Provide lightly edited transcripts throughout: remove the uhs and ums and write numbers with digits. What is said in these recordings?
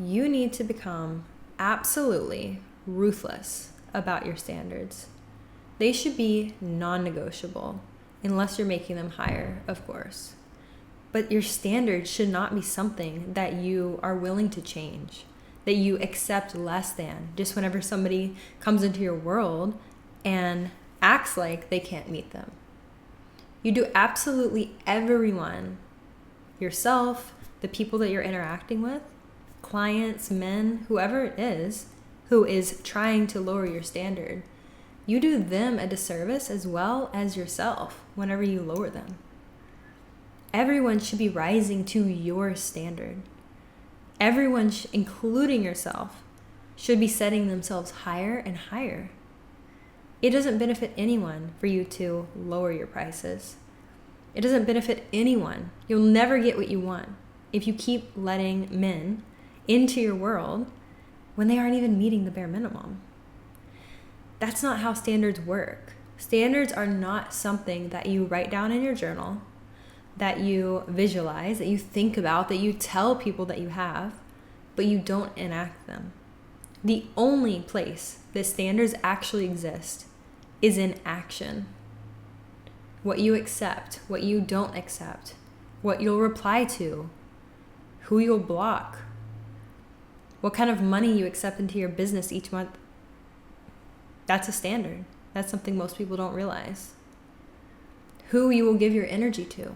You need to become absolutely ruthless about your standards. They should be non-negotiable, unless you're making them higher, of course. But your standards should not be something that you are willing to change, that you accept less than, just whenever somebody comes into your world and acts like they can't meet them. You do absolutely everyone, yourself, the people that you're interacting with, clients, men, whoever it is, who is trying to lower your standard, you do them a disservice as well as yourself whenever you lower them. Everyone should be rising to your standard. Everyone, including yourself, should be setting themselves higher and higher. It doesn't benefit anyone for you to lower your prices. It doesn't benefit anyone. You'll never get what you want if you keep letting men into your world when they aren't even meeting the bare minimum. That's not how standards work. Standards are not something that you write down in your journal, that you visualize, that you think about, that you tell people that you have, but you don't enact them. The only place that standards actually exist is in action. What you accept, what you don't accept, what you'll reply to, who you'll block, what kind of money you accept into your business each month. That's a standard. That's something most people don't realize. Who you will give your energy to,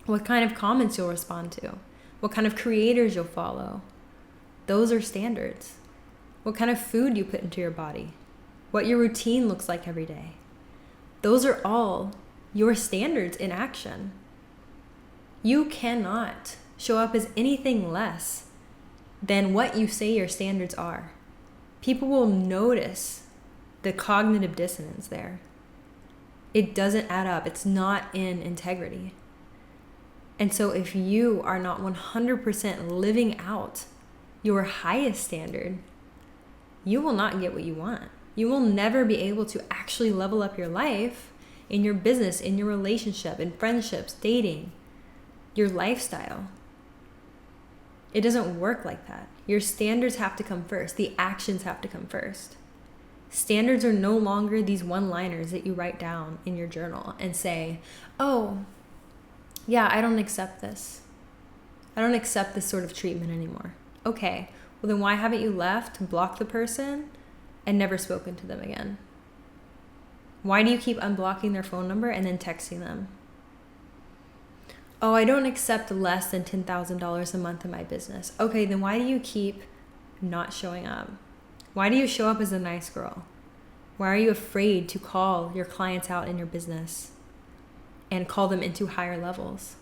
what kind of comments you'll respond to, what kind of creators you'll follow. Those are standards. What kind of food you put into your body, what your routine looks like every day. Those are all your standards in action. You cannot show up as anything less than what you say your standards are. People will notice the cognitive dissonance there. It doesn't add up. It's not in integrity. And so if you are not 100% living out your highest standard, you will not get what you want. You will never be able to actually level up your life in your business, in your relationship, in friendships, dating, your lifestyle. It doesn't work like that. Your standards have to come first. The actions have to come first. Standards are no longer these one-liners that you write down in your journal and say, oh, yeah, I don't accept this. I don't accept this sort of treatment anymore. Okay, well then why haven't you left, blocked the person, and never spoken to them again? Why do you keep unblocking their phone number and then texting them? Oh, I don't accept less than $10,000 a month in my business. Okay, then why do you keep not showing up? Why do you show up as a nice girl? Why are you afraid to call your clients out in your business and call them into higher levels?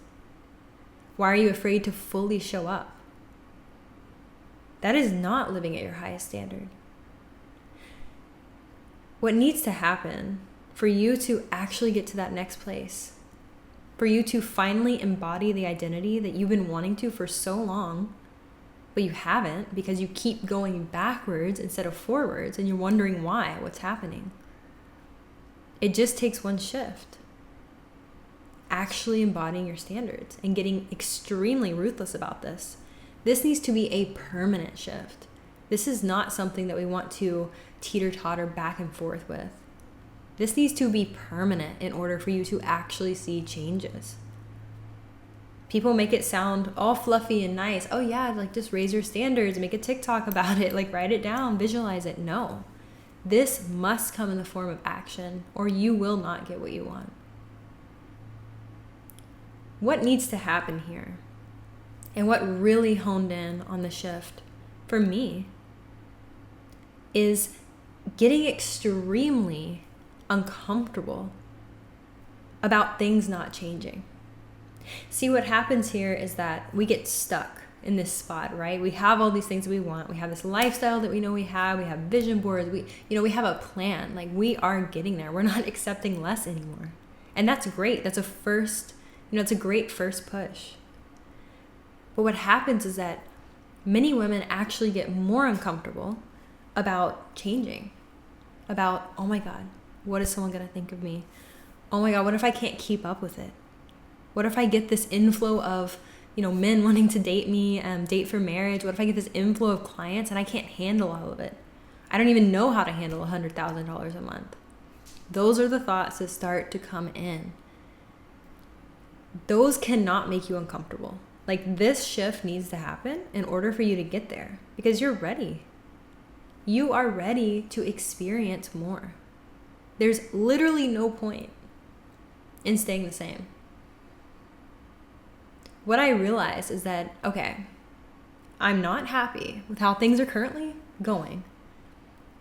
Why are you afraid to fully show up? That is not living at your highest standard. What needs to happen for you to actually get to that next place, for you to finally embody the identity that you've been wanting to for so long, but you haven't because you keep going backwards instead of forwards and you're wondering why, what's happening. It just takes one shift. Actually embodying your standards and getting extremely ruthless about this. This needs to be a permanent shift. This is not something that we want to teeter-totter back and forth with. This needs to be permanent in order for you to actually see changes. People make it sound all fluffy and nice. Oh yeah, like just raise your standards, make a TikTok about it, like write it down, visualize it. No, this must come in the form of action or you will not get what you want. What needs to happen here? And what really honed in on the shift for me is getting extremely uncomfortable about things not changing. See, what happens here is that we get stuck in this spot, right? We have all these things that we want. We have this lifestyle that we know we have vision boards. We have a plan. Like we are getting there. We're not accepting less anymore. And that's great. That's a first, it's a great first push. But what happens is that many women actually get more uncomfortable about changing, about, oh my God, what is someone going to think of me? Oh my God, what if I can't keep up with it? What if I get this inflow of men wanting to date me, date for marriage? What if I get this inflow of clients and I can't handle all of it? I don't even know how to handle $100,000 a month. Those are the thoughts that start to come in. Those cannot make you uncomfortable. Like, this shift needs to happen in order for you to get there, because you're ready. You are ready to experience more. There's literally no point in staying the same. What I realized is that, okay, I'm not happy with how things are currently going.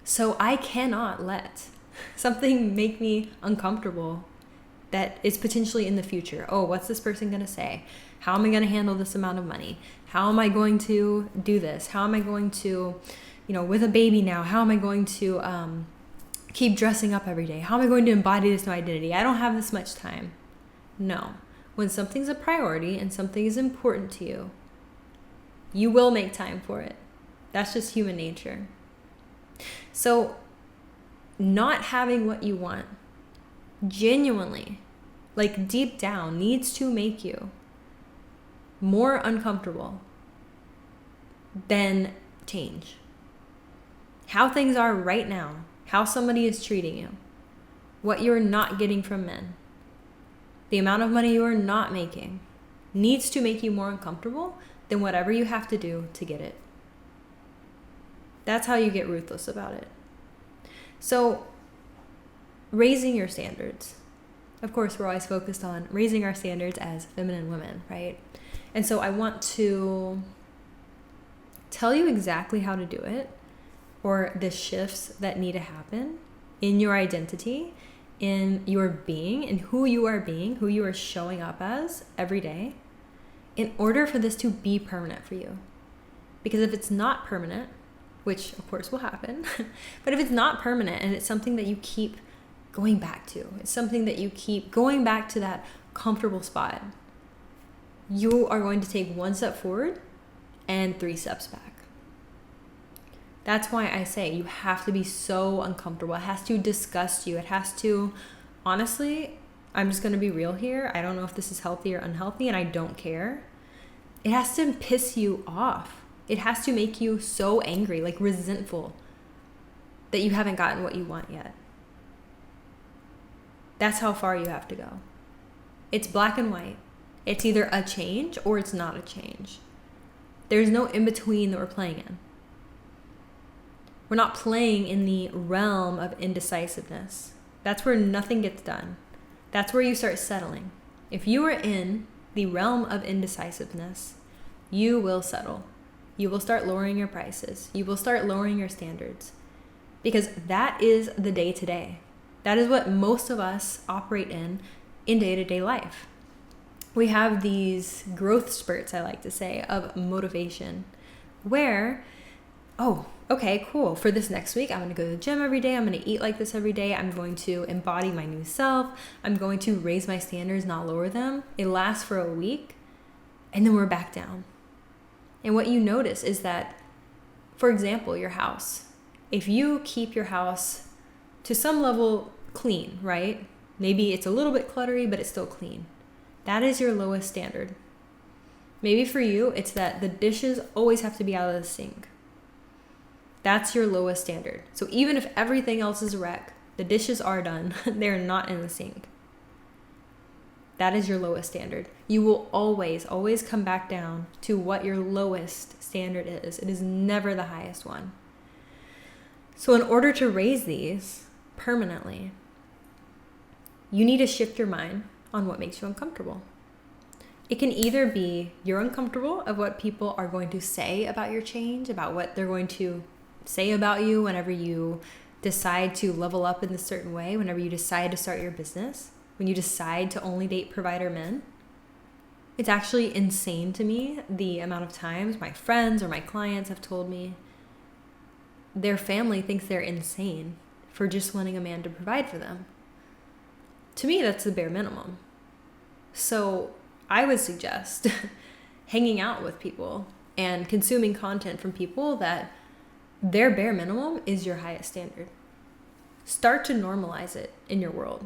So I cannot let something make me uncomfortable that is potentially in the future. Oh, what's this person going to say? How am I going to handle this amount of money? How am I going to do this? How am I going to, with a baby now, how am I going to keep dressing up every day? How am I going to embody this new identity? I don't have this much time. No. When something's a priority and something is important to you, you will make time for it. That's just human nature. So, not having what you want, genuinely, like deep down, needs to make you more uncomfortable than change. How things are right now, how somebody is treating you, what you're not getting from men, the amount of money you are not making, needs to make you more uncomfortable than whatever you have to do to get it. That's how you get ruthless about it. So, raising your standards. Of course, we're always focused on raising our standards as feminine women, right? And so I want to tell you exactly how to do it, or the shifts that need to happen in your identity, in your being, in who you are being, who you are showing up as every day, in order for this to be permanent for you. Because if it's not permanent, which of course will happen, but if it's not permanent and it's something that you keep going back to, it's something that you keep going back to that comfortable spot, you are going to take one step forward and 3 steps back. That's why I say you have to be so uncomfortable. It has to disgust you. It has to, honestly, I'm just going to be real here. I don't know if this is healthy or unhealthy, and I don't care. It has to piss you off. It has to make you so angry, like resentful, that you haven't gotten what you want yet. That's how far you have to go. It's black and white. It's either a change or it's not a change. There's no in between that we're playing in. We're not playing in the realm of indecisiveness. That's where nothing gets done. That's where you start settling. If you are in the realm of indecisiveness, you will settle. You will start lowering your prices. You will start lowering your standards. Because that is the day-to-day. That is what most of us operate in day-to-day life. We have these growth spurts, I like to say, of motivation, where, oh, okay, cool. For this next week, I'm going to go to the gym every day. I'm going to eat like this every day. I'm going to embody my new self. I'm going to raise my standards, not lower them. It lasts for a week, and then we're back down. And what you notice is that, for example, your house. If you keep your house to some level clean, right? Maybe it's a little bit cluttery, but it's still clean. That is your lowest standard. Maybe for you, it's that the dishes always have to be out of the sink. That's your lowest standard. So even if everything else is a wreck, the dishes are done, they're not in the sink. That is your lowest standard. You will always, always come back down to what your lowest standard is. It is never the highest one. So in order to raise these permanently, you need to shift your mind on what makes you uncomfortable. It can either be you're uncomfortable of what people are going to say about your change, about what they're going to say about you whenever you decide to level up in a certain way, whenever you decide to start your business, when you decide to only date provider men. It's actually insane to me the amount of times my friends or my clients have told me their family thinks they're insane for just wanting a man to provide for them. To me, that's the bare minimum. So I would suggest hanging out with people and consuming content from people that their bare minimum is your highest standard. Start to normalize it in your world,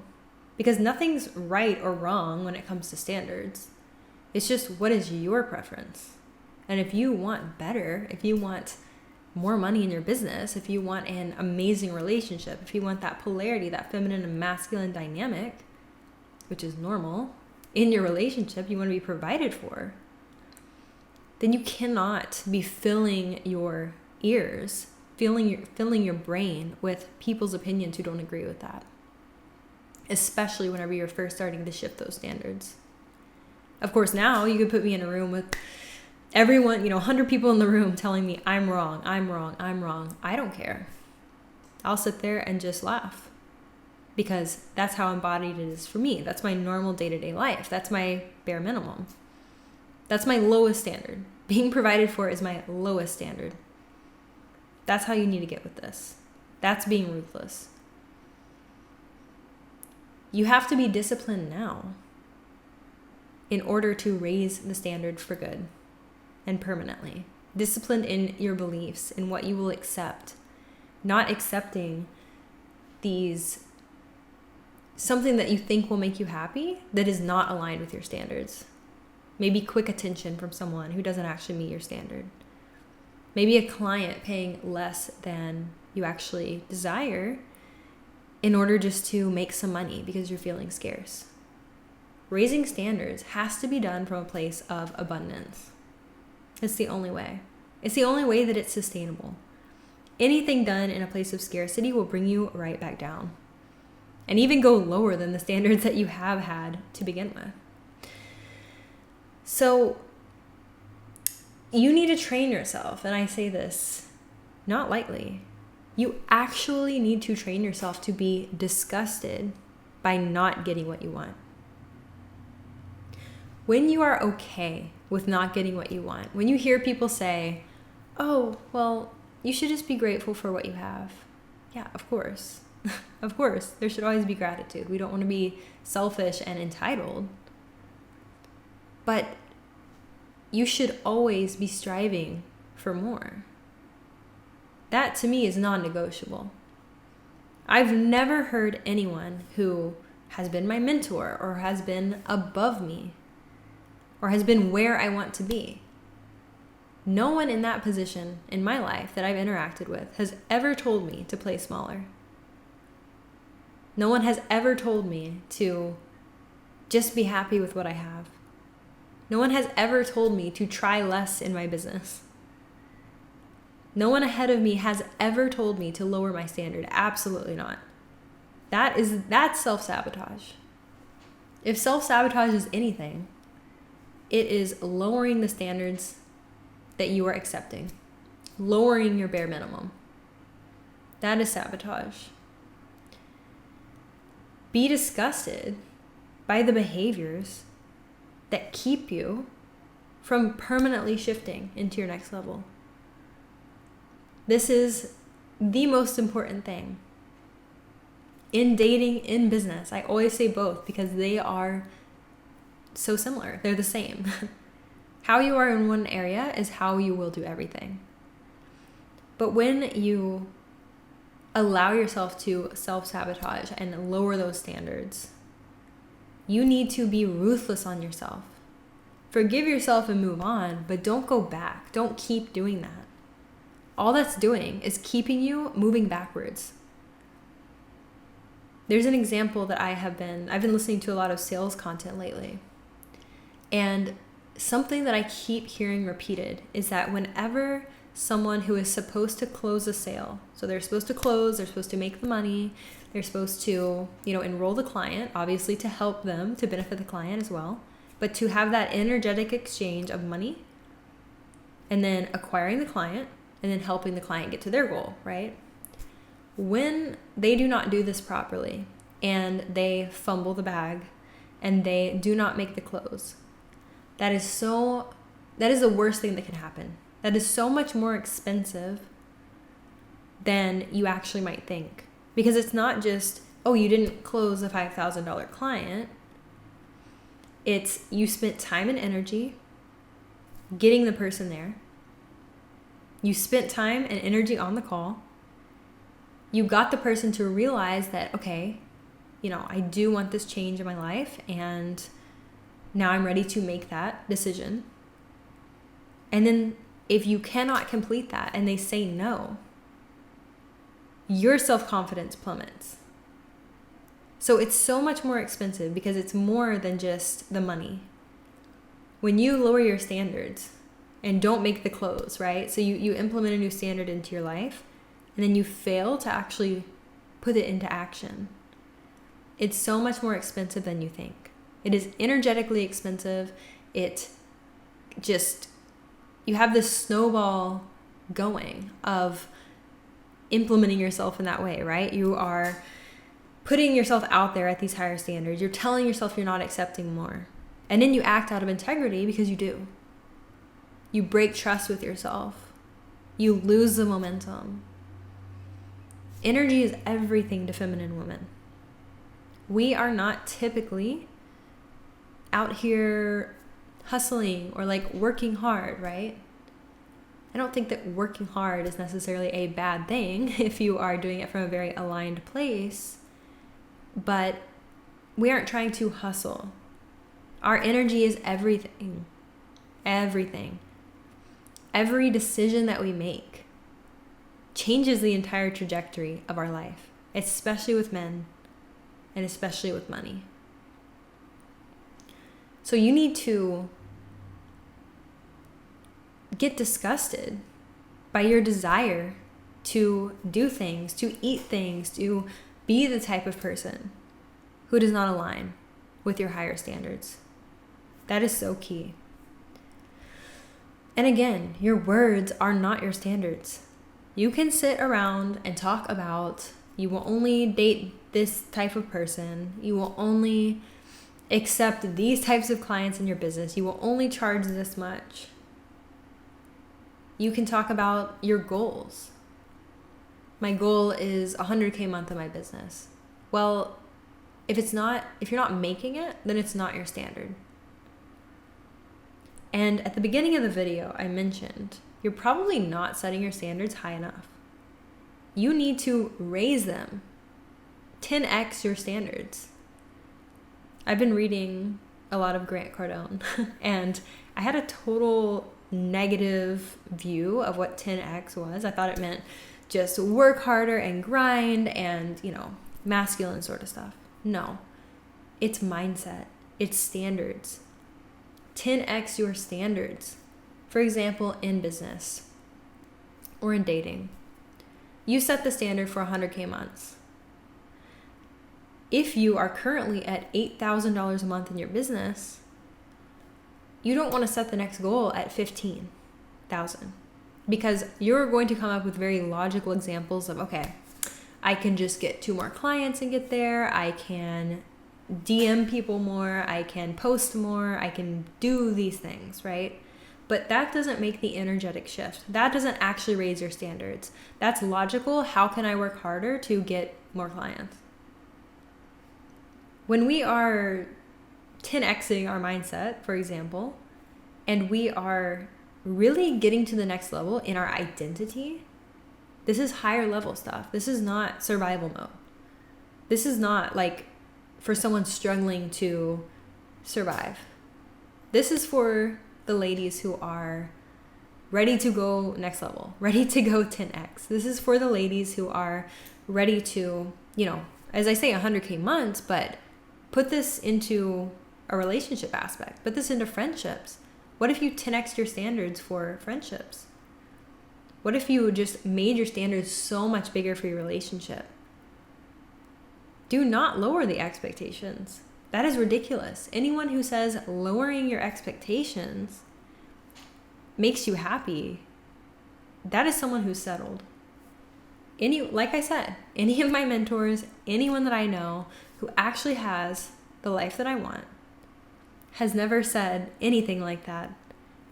because nothing's right or wrong when it comes to standards. It's just, what is your preference? And if you want better, if you want more money in your business, if you want an amazing relationship, if you want that polarity, that feminine and masculine dynamic, which is normal in your relationship, you want to be provided for, then you cannot be filling your ears, filling your brain with people's opinions who don't agree with that. Especially whenever you're first starting to shift those standards. Of course, now you could put me in a room with everyone, 100 people in the room telling me I'm wrong, I'm wrong, I'm wrong. I don't care. I'll sit there and just laugh, because that's how embodied it is for me. That's my normal day-to-day life. That's my bare minimum. That's my lowest standard. Being provided for is my lowest standard. That's how you need to get with this. That's being ruthless. You have to be disciplined now in order to raise the standard for good and permanently. Disciplined in your beliefs, in what you will accept. Not accepting something that you think will make you happy that is not aligned with your standards. Maybe quick attention from someone who doesn't actually meet your standard. Maybe a client paying less than you actually desire in order just to make some money because you're feeling scarce. Raising standards has to be done from a place of abundance. It's the only way. It's the only way that it's sustainable. Anything done in a place of scarcity will bring you right back down, and even go lower than the standards that you have had to begin with. So you need to train yourself, and I say this not lightly. You actually need to train yourself to be disgusted by not getting what you want. When you are okay with not getting what you want, when you hear people say, oh, well, you should just be grateful for what you have. Yeah, of course. Of course, there should always be gratitude. We don't want to be selfish and entitled. But you should always be striving for more. That to me is non-negotiable. I've never heard anyone who has been my mentor or has been above me or has been where I want to be. No one in that position in my life that I've interacted with has ever told me to play smaller. No one has ever told me to just be happy with what I have. No one has ever told me to try less in my business. No one ahead of me has ever told me to lower my standard. Absolutely not. That's self-sabotage. If self-sabotage is anything, it is lowering the standards that you are accepting, lowering your bare minimum. That is sabotage. Be disgusted by the behaviors that keep you from permanently shifting into your next level. This is the most important thing. In dating, in business, I always say both because they are so similar. They're the same. How you are in one area is how you will do everything. But when you allow yourself to self-sabotage and lower those standards, you need to be ruthless on yourself. Forgive yourself and move on, but don't go back. Don't keep doing that. All that's doing is keeping you moving backwards. There's an example that I've been listening to a lot of sales content lately. And something that I keep hearing repeated is that whenever someone who is supposed to close a sale, so they're supposed to close, they're supposed to make the money, they're supposed to, enroll the client, obviously to help them, to benefit the client as well, but to have that energetic exchange of money and then acquiring the client and then helping the client get to their goal, right? When they do not do this properly and they fumble the bag and they do not make the close, that is the worst thing that can happen. That is so much more expensive than you actually might think. Because it's not just, oh, you didn't close a $5,000 client. It's you spent time and energy getting the person there. You spent time and energy on the call. You got the person to realize that, okay, I do want this change in my life and Now I'm ready to make that decision. And then if you cannot complete that and they say no, your self-confidence plummets. So it's so much more expensive because it's more than just the money. When you lower your standards and don't make the close, right? So you implement a new standard into your life and then you fail to actually put it into action. It's so much more expensive than you think. It is energetically expensive. You have this snowball going of implementing yourself in that way, right? You are putting yourself out there at these higher standards. You're telling yourself you're not accepting more. And then you act out of integrity because you do. You break trust with yourself. You lose the momentum. Energy is everything to feminine women. We are not typically out here hustling or like working hard, right? I don't think that working hard is necessarily a bad thing if you are doing it from a very aligned place, but we aren't trying to hustle. Our energy is everything. Everything. Every decision that we make changes the entire trajectory of our life, especially with men and especially with money. So you need to get disgusted by your desire to do things, to eat things, to be the type of person who does not align with your higher standards. That is so key. And again, your words are not your standards. You can sit around and talk about you will only date this type of person. You will only accept these types of clients in your business. You will only charge this much. You can talk about your goals. My goal is 100K a month in my business. Well, if you're not making it, then it's not your standard. And at the beginning of the video, I mentioned you're probably not setting your standards high enough. You need to raise them. 10x your standards. I've been reading a lot of Grant Cardone and I had a total negative view of what 10x was. I thought it meant just work harder and grind and, masculine sort of stuff. No, it's mindset. It's standards. 10x your standards. For example, in business or in dating, you set the standard for 100K months. If you are currently at $8,000 a month in your business, you don't want to set the next goal at 15,000 because you're going to come up with very logical examples of, okay, I can just get 2 more clients and get there. I can DM people more. I can post more. I can do these things, right? But that doesn't make the energetic shift. That doesn't actually raise your standards. That's logical. How can I work harder to get more clients? When we are 10xing our mindset, for example, and we are really getting to the next level in our identity, this is higher level stuff. This is not survival mode. This is not like for someone struggling to survive. This is for the ladies who are ready to go next level, ready to go 10x. This is for the ladies who are ready to, as I say, 100K months, but put this into a relationship aspect. Put this into friendships. What if you 10x your standards for friendships? What if you just made your standards so much bigger for your relationship? Do not lower the expectations. That is ridiculous. Anyone who says lowering your expectations makes you happy, that is someone who's settled. Like I said, any of my mentors, anyone that I know who actually has the life that I want, has never said anything like that.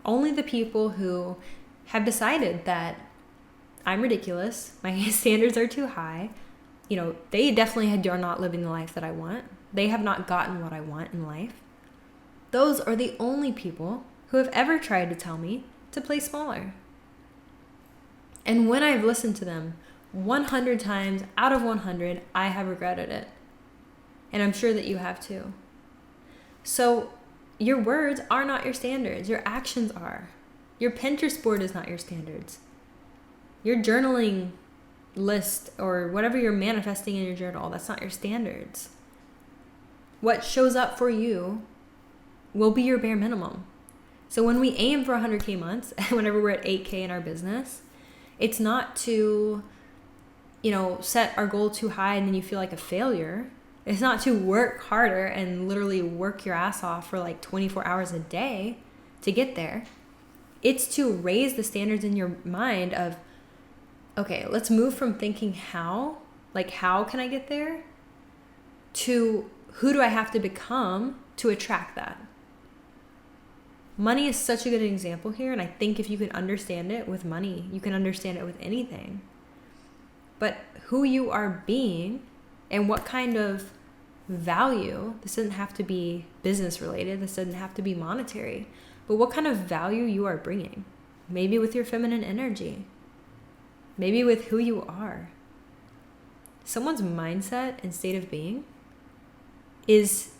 Only the people who have decided that I'm ridiculous, my standards are too high, they definitely are not living the life that I want. They have not gotten what I want in life. Those are the only people who have ever tried to tell me to play smaller. And when I've listened to them 100 times out of 100, I have regretted it. And I'm sure that you have too. So your words are not your standards. Your actions are. Your Pinterest board is not your standards. Your journaling list or whatever you're manifesting in your journal, that's not your standards. What shows up for you will be your bare minimum. So when we aim for 100K months, whenever we're at 8K in our business, it's not to, set our goal too high and then you feel like a failure. It's not to work harder and literally work your ass off for like 24 hours a day to get there. It's to raise the standards in your mind of, okay, let's move from thinking how can I get there, to who do I have to become to attract that? Money is such a good example here, and I think if you can understand it with money, you can understand it with anything. But who you are being and what kind of value, this doesn't have to be business related, this doesn't have to be monetary, but what kind of value you are bringing. Maybe with your feminine energy, maybe with who you are. Someone's mindset and state of being is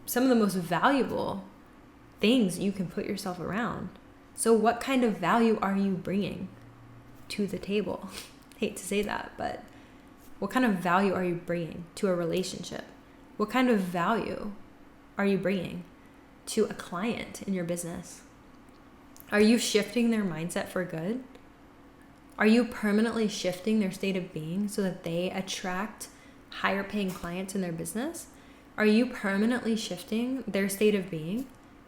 some of the most valuable things you can put yourself around. So what kind of value are you bringing to the table? Hate to say that, but what kind of value are you bringing to a relationship? What kind of value are you bringing to a client in your business? Are you shifting their mindset for good? Are you permanently shifting their state of being so that they attract higher paying clients in their business? Are you permanently shifting their state of being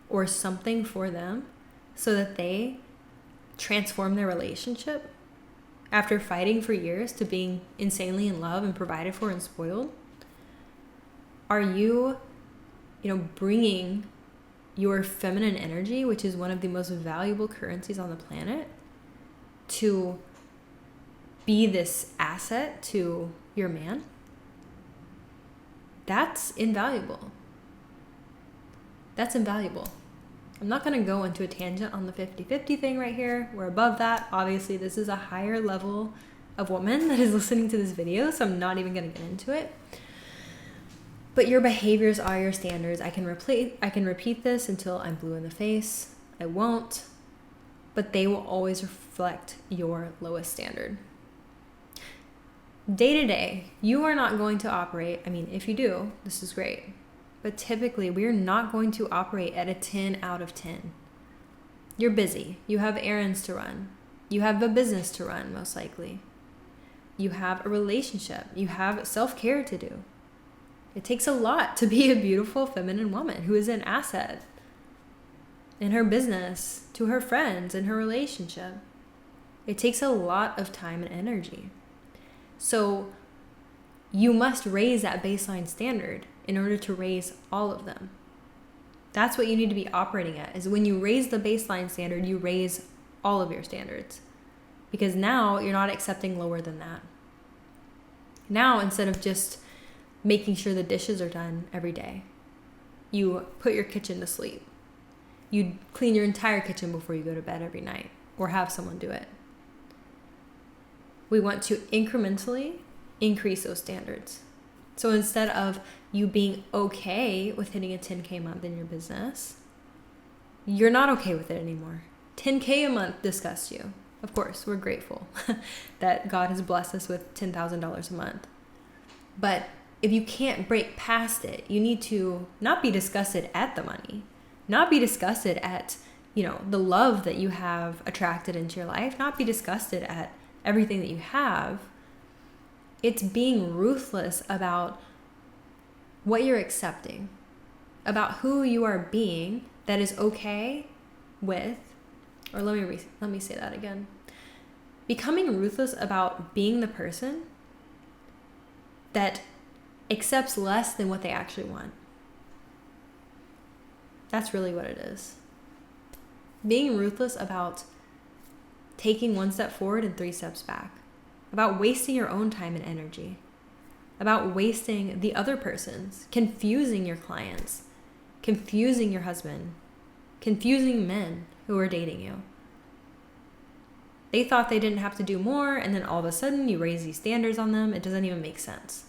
or something for them so that they transform their relationship after fighting for years to being insanely in love and provided for and spoiled? Are you, bringing your feminine energy, which is one of the most valuable currencies on the planet, to be this asset to your man? That's invaluable. That's invaluable. I'm not going to go into a tangent on the 50-50 thing right here. We're above that. Obviously, this is a higher level of woman that is listening to this video, so I'm not even going to get into it. But your behaviors are your standards. I can repeat this until I'm blue in the face. I won't. But they will always reflect your lowest standard. Day to day, you are not going to operate. If you do, this is great. But typically, we're not going to operate at a 10 out of 10. You're busy. You have errands to run. You have a business to run, most likely. You have a relationship. You have self-care to do. It takes a lot to be a beautiful feminine woman who is an asset in her business, to her friends, in her relationship. It takes a lot of time and energy. So you must raise that baseline standard in order to raise all of them. That's what you need to be operating at, is when you raise the baseline standard, you raise all of your standards. Because now you're not accepting lower than that. Now, instead of just making sure the dishes are done every day, you put your kitchen to sleep. You clean your entire kitchen before you go to bed every night, or have someone do it. We want to incrementally increase those standards. So instead of you being okay with hitting a 10K month in your business, you're not okay with it anymore. 10K a month disgusts you. Of course, we're grateful that God has blessed us with $10,000 a month. But if you can't break past it, you need to not be disgusted at the money, not be disgusted at, the love that you have attracted into your life, not be disgusted at everything that you have. It's being ruthless about what you're accepting, about who you are being that is okay with, or let me say that again. Becoming ruthless about being the person that accepts less than what they actually want. That's really what it is. Being ruthless about taking one step forward and 3 steps back, about wasting your own time and energy, about wasting the other person's, confusing your clients, confusing your husband, confusing men who are dating you. They thought they didn't have to do more, and then all of a sudden you raise these standards on them. It doesn't even make sense.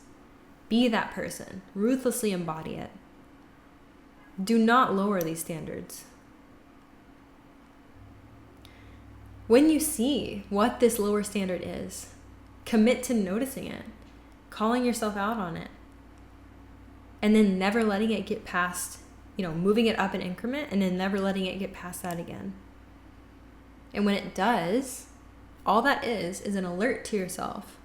Be that person. Ruthlessly embody it. Do not lower these standards. When you see what this lower standard is, commit to noticing it, calling yourself out on it, and then never letting it get past, moving it up an increment and then never letting it get past that again. And when it does, all that is an alert to yourself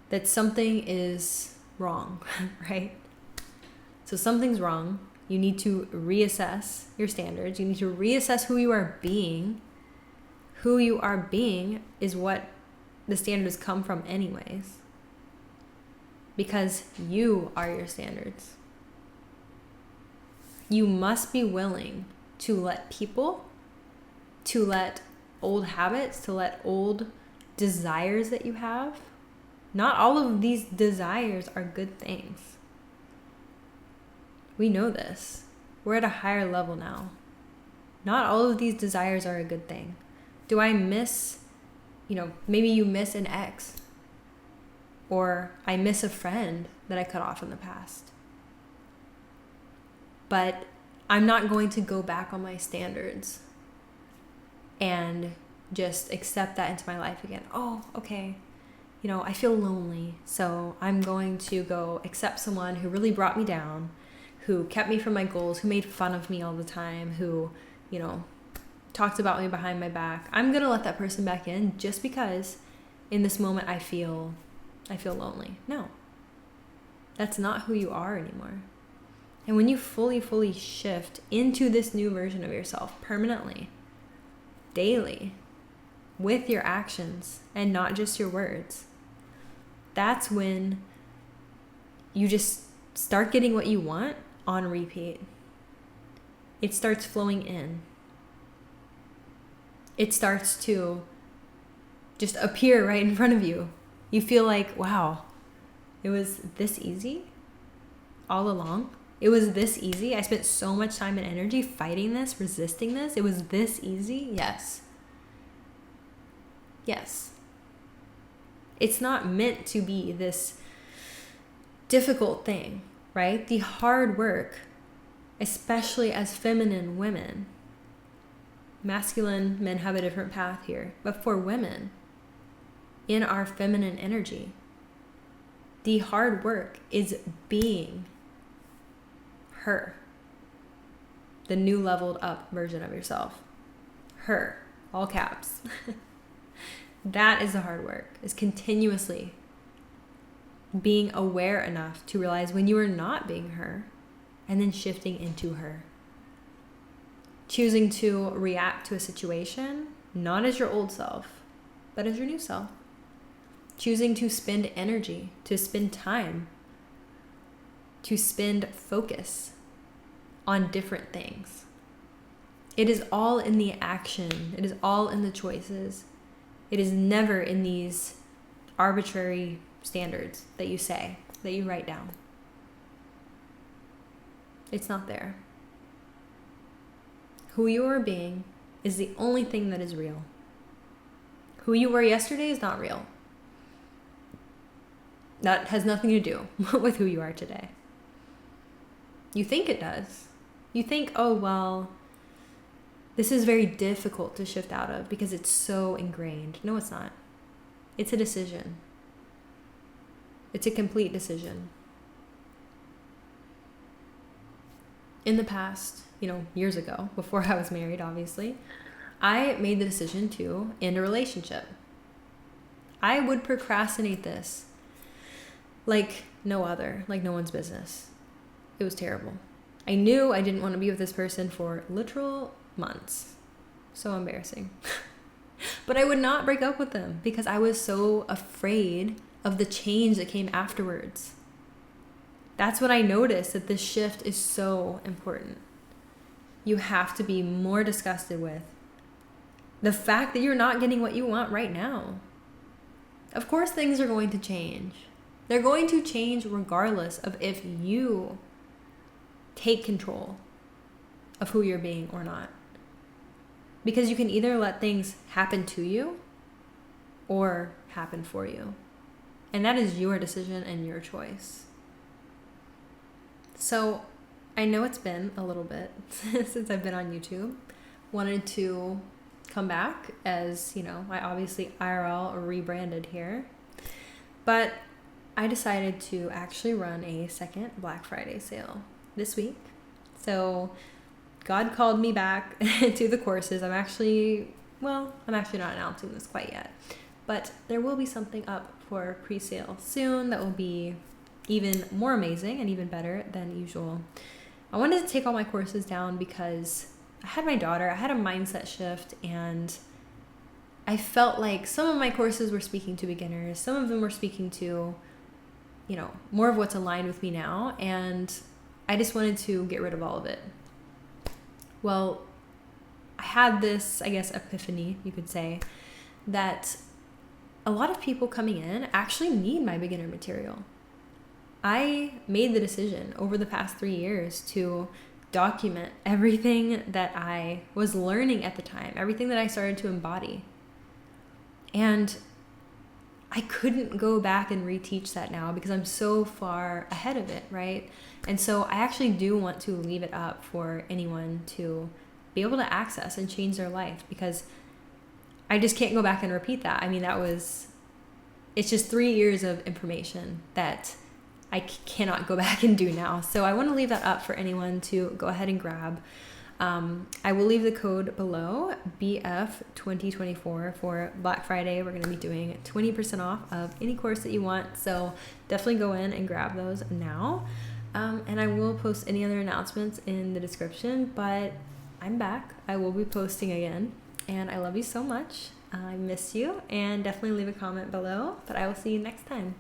that something is wrong, right? So something's wrong. You need to reassess your standards. You need to reassess who you are being. Who you are being is what the standards come from anyways. Because you are your standards. You must be willing to let people, to let old habits, to let old desires that you have. Not all of these desires are good things. We know this. We're at a higher level now. Not all of these desires are a good thing. Do I miss, maybe you miss an ex, or I miss a friend that I cut off in the past. But I'm not going to go back on my standards and just accept that into my life again. Oh, okay. I feel lonely, so I'm going to go accept someone who really brought me down, who kept me from my goals, who made fun of me all the time, who, talked about me behind my back. I'm going to let that person back in just because in this moment I feel lonely. No. That's not who you are anymore. And when you fully shift into this new version of yourself permanently, daily, with your actions and not just your words, that's when you just start getting what you want on repeat. It starts flowing in. It starts to just appear right in front of you. You feel like, wow, it was this easy all along. It was this easy. I spent so much time and energy fighting this, resisting this. It was this easy. Yes. Yes. It's not meant to be this difficult thing, right? The hard work, especially as feminine women. Masculine men have a different path here. But for women, in our feminine energy, the hard work is being her, the new leveled up version of yourself. Her, all caps. That is the hard work, is continuously being aware enough to realize when you are not being her, and then shifting into her. Choosing to react to a situation, not as your old self, but as your new self. Choosing to spend energy, to spend time, to spend focus on different things. It is all in the action. It is all in the choices. It is never in these arbitrary standards that you say, that you write down. It's not there. Who you are being is the only thing that is real. Who you were yesterday is not real. That has nothing to do with who you are today. You think it does. You think, oh, well, this is very difficult to shift out of because it's so ingrained. No, it's not. It's a decision. It's a complete decision. In the past, years ago, before I was married, obviously, I made the decision to end a relationship. I would procrastinate this like no other, like no one's business. It was terrible. I knew I didn't want to be with this person for literal months. So embarrassing. But I would not break up with them because I was so afraid of the change that came afterwards. That's what I noticed, that this shift is so important. You have to be more disgusted with the fact that you're not getting what you want right now. Of course, things are going to change. They're going to change regardless of if you take control of who you're being or not. Because you can either let things happen to you or happen for you. And that is your decision and your choice. So I know it's been a little bit since I've been on YouTube. Wanted to come back as, I obviously IRL or rebranded here. But I decided to actually run a second Black Friday sale this week. So God called me back to the courses. I'm actually not announcing this quite yet, but there will be something up for pre-sale soon that will be even more amazing and even better than usual. I wanted to take all my courses down because I had my daughter, I had a mindset shift, and I felt like some of my courses were speaking to beginners. Some of them were speaking to, more of what's aligned with me now. And I just wanted to get rid of all of it. Well, I had this, epiphany, you could say, that a lot of people coming in actually need my beginner material. I made the decision over the past 3 years to document everything that I was learning at the time, everything that I started to embody. And I couldn't go back and reteach that now because I'm so far ahead of it, right? And so I actually do want to leave it up for anyone to be able to access and change their life, because I just can't go back and repeat that. I mean, it's just 3 years of information that I cannot go back and do now. So I want to leave that up for anyone to go ahead and grab. I will leave the code below, BF2024 for Black Friday. We're going to be doing 20% off of any course that you want. So definitely go in and grab those now. And I will post any other announcements in the description, but I'm back. I will be posting again, and I love you so much. I miss you, and definitely leave a comment below, but I will see you next time.